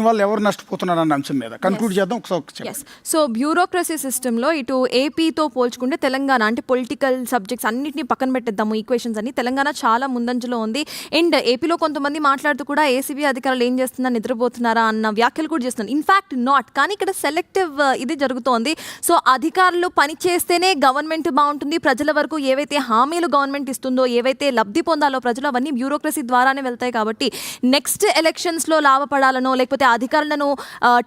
వాళ్ళు ఎవరు నష్టపోతున్నారు అన్న అంశం మీద కన్క్లూడ్ చేద్దాం ఒకసారి. సో బ్యూరోక్రసీ సిస్టంలో ఇటు ఏపీతో పోల్చుకుంటే తెలంగాణ అంటే పొలిటికల్ సబ్జెక్ట్స్ అన్నింటినీ పక్కన పెట్టేద్దాము, ఈక్వేషన్స్ అన్ని తెలంగాణ చాలా ముందంజలో ఉంది. అండ్ ఏపీలో కొంతమంది మాట్లాడుతూ కూడా ఏసీబీ అధికారులు ఏం చేస్తున్నారు, నిద్రపోతున్నారా అన్న వ్యాఖ్యలు కూడా చేస్తున్నారు. ఇన్ఫ్యాక్ట్ నాట్, కానీ ఇక్కడ సెలెక్టివ్ ఇది జరుగుతోంది. సో అధికారులు పని చేస్తేనే గవర్నమెంట్ బాగుంటుంది, ప్రజల వరకు ఏవైతే హామీలు గవర్నమెంట్ ఇస్తుందో, ఏవైతే లబ్ధి పొందాలో ప్రజలు అవన్నీ బ్యూరోక్రసీ ద్వారానే వెళ్తాయి. కాబట్టి నెక్స్ట్ ఎలక్షన్స్లో లాభపడాలనో లేకపోతే అధికారులను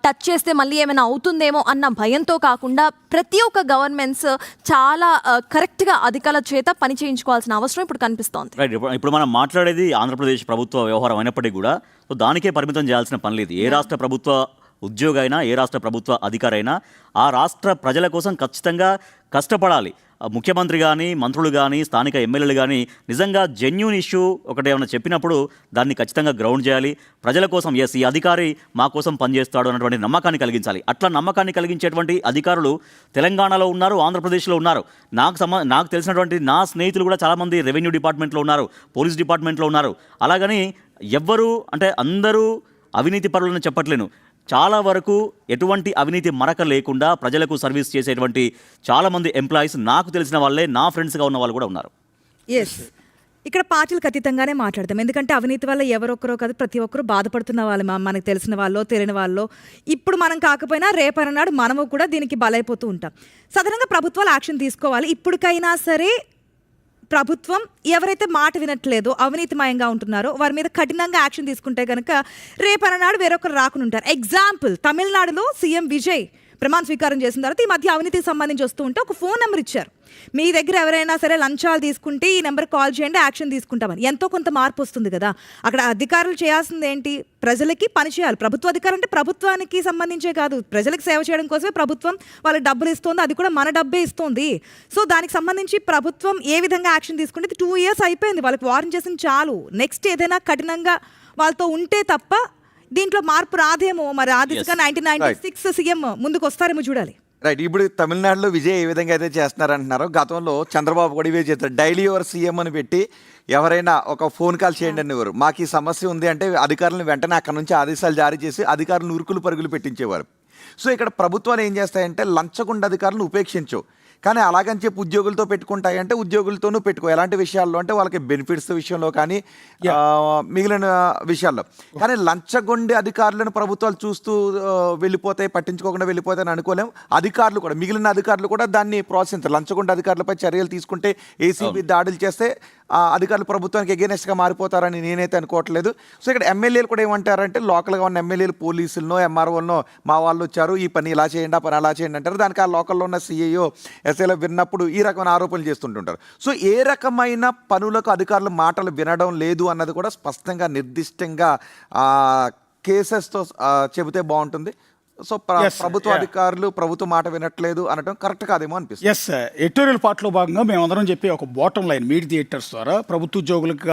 టచ్ చేస్తే మళ్ళీ ఏమైనా అవుతుందేమో అన్న భయంతో కాకుండా ప్రతి ఒక్క గవర్నమెంట్స్ చాలా కరెక్ట్గా అధికారుల చేత పని చేయించుకోవాల్సిన అవసరం ఇప్పుడు కనిపిస్తోంది. ఇప్పుడు మనం మాట్లాడేది ఆంధ్రప్రదేశ్ ప్రభుత్వ వ్యవహారం అయినప్పటికీ కూడా సో దానికే పరిమితం చేయాల్సిన పని లేదు. ఏ రాష్ట్ర ప్రభుత్వ ఉద్యోగి అయినా, ఏ రాష్ట్ర ప్రభుత్వ అధికారి అయినా ఆ రాష్ట్ర ప్రజల కోసం ఖచ్చితంగా కష్టపడాలి. ముఖ్యమంత్రి కానీ, మంత్రులు కానీ, స్థానిక ఎమ్మెల్యేలు కానీ నిజంగా జెన్యూన్ ఇష్యూ ఒకటి ఏమైనా చెప్పినప్పుడు దాన్ని ఖచ్చితంగా గ్రౌండ్ చేయాలి. ప్రజల కోసం ఎస్ ఈ అధికారి మా కోసం పనిచేస్తాడు అన్నటువంటి నమ్మకాన్ని కలిగించాలి. అట్లా నమ్మకాన్ని కలిగించేటువంటి అధికారులు తెలంగాణలో ఉన్నారు, ఆంధ్రప్రదేశ్లో ఉన్నారు. నాకు తెలిసినటువంటి నా స్నేహితులు కూడా చాలామంది రెవెన్యూ డిపార్ట్మెంట్లో ఉన్నారు, పోలీస్ డిపార్ట్మెంట్లో ఉన్నారు. అలాగని ఎవ్వరూ అంటే అందరూ అవినీతి పరులని చెప్పట్లేను. చాలా వరకు ఎటువంటి అవినీతి మరక లేకుండా ప్రజలకు సర్వీస్ చేసేటువంటి చాలామంది ఎంప్లాయీస్ నాకు తెలిసిన వాళ్ళే, నా ఫ్రెండ్స్గా ఉన్న వాళ్ళు కూడా ఉన్నారు. ఎస్, ఇక్కడ పార్టీలకు అతీతంగానే మాట్లాడతాం. ఎందుకంటే అవినీతి వల్ల ఎవరొక్కరో కాదు, ప్రతి ఒక్కరు బాధపడుతున్న వాళ్ళు, మనకు తెలిసిన వాళ్ళు, తెలియని వాళ్ళు. ఇప్పుడు మనం కాకపోయినా రేపన్నాడు మనము కూడా దీనికి బలైపోతూ ఉంటాం. సాధారణంగా ప్రభుత్వాలు యాక్షన్ తీసుకోవాలి. ఇప్పటికైనా సరే ప్రభుత్వం ఎవరైతే మాట వినట్లేదో, అవినీతిమయంగా ఉంటున్నారో వారి మీద కఠినంగా యాక్షన్ తీసుకుంటే కనుక రేపన్నాడు వేరొకరు రాకుండా ఉంటారు. ఎగ్జాంపుల్, తమిళనాడులో సీఎం విజయ్ ప్రమాణ స్వీకారం చేసిన తర్వాత ఈ మధ్య అవినీతికి సంబంధించి వస్తూ ఉంటే ఒక ఫోన్ నెంబర్ ఇచ్చారు. మీ దగ్గర ఎవరైనా సరే లంచాలు తీసుకుంటే ఈ నెంబర్ కాల్ చేయండి, యాక్షన్ తీసుకుంటామని. ఎంతో కొంత మార్పు వస్తుంది కదా. అక్కడ అధికారులు చేయాల్సింది ఏంటి? ప్రజలకి పని చేయాలి. ప్రభుత్వ అధికారం అంటే ప్రభుత్వానికి సంబంధించే కాదు, ప్రజలకు సేవ చేయడం కోసమే ప్రభుత్వం వాళ్ళకి డబ్బులు ఇస్తుంది, అది కూడా మన డబ్బే ఇస్తుంది. సో దానికి సంబంధించి ప్రభుత్వం ఏ విధంగా యాక్షన్ తీసుకుంటే 2 years అయిపోయింది, వాళ్ళకి వార్న్ చేసింది చాలు. నెక్స్ట్ ఏదైనా కఠినంగా వాళ్ళతో ఉంటే తప్ప దీంట్లో మార్పు రాదేమో. మరి ఆ దిశగా 1996 సీఎం ముందుకు వస్తారేమో చూడాలి. రైట్. ఇప్పుడు తమిళనాడులో విజయ్ ఏ విధంగా అయితే చేస్తున్నారంటున్నారో, గతంలో చంద్రబాబు కూడా ఇవే చేస్తారు. డైలీ యువర్ సీఎం అని పెట్టి ఎవరైనా ఒక ఫోన్ కాల్ చేయండి అనేవారు. మాకు ఈ సమస్య ఉంది అంటే అధికారులను వెంటనే అక్కడ నుంచి ఆదేశాలు జారీ చేసి అధికారులను ఉరుకులు పరుగులు పెట్టించేవారు. సో ఇక్కడ ప్రభుత్వాలు ఏం చేస్తాయంటే లంచగొండ అధికారులను ఉపేక్షించవు, కానీ అలాగని చెప్పి ఉద్యోగులతో పెట్టుకుంటాయంటే ఉద్యోగులతోనూ పెట్టుకో. ఎలాంటి విషయాల్లో అంటే వాళ్ళకి బెనిఫిట్స్ విషయంలో కానీ మిగిలిన విషయాల్లో. కానీ లంచగొండి అధికారులను ప్రభుత్వాలు చూస్తూ వెళ్ళిపోతాయి, పట్టించుకోకుండా వెళ్ళిపోతాయని అనుకోలేం. అధికారులు కూడా, మిగిలిన అధికారులు కూడా దాన్ని ప్రోత్సహించారు. లంచగొండ అధికారులపై చర్యలు తీసుకుంటే, ఏసీబీ దాడులు చేస్తే అధికారులు ప్రభుత్వానికి ఎగెనెస్ట్గా మారిపోతారని నేనైతే అనుకోవట్లేదు. సో ఇక్కడ ఎమ్మెల్యేలు కూడా ఏమంటారంటే, లోకల్గా ఉన్న ఎమ్మెల్యేలు పోలీసులనో ఎంఆర్ఓలనో మా వాళ్ళు వచ్చారు, ఈ పని ఇలా చేయండి, ఆ పని అలా చేయండి అంటారు. దానికి ఆ లోకల్లో ఉన్న సిఐఓ ఎస్ఐలో విన్నప్పుడు ఈ రకమైన ఆరోపణలు చేస్తుంటుంటారు. సో ఏ రకమైన పనులకు అధికారులు మాటలు వినడం లేదు అన్నది కూడా స్పష్టంగా నిర్దిష్టంగా కేసెస్తో చెబితే బాగుంటుంది. సో ప్రభుత్వ అధికారులు ప్రభుత్వ మాట వినట్లేదు అనడం కరెక్ట్ కాదేమో అనిపిస్తుంది. ఎస్, ఎడిటోరియల్ పార్ట్లో భాగంగా మేమందరం చెప్పి ఒక bottom line meet the editors ద్వారా ప్రభుత్వ ఉద్యోగులకు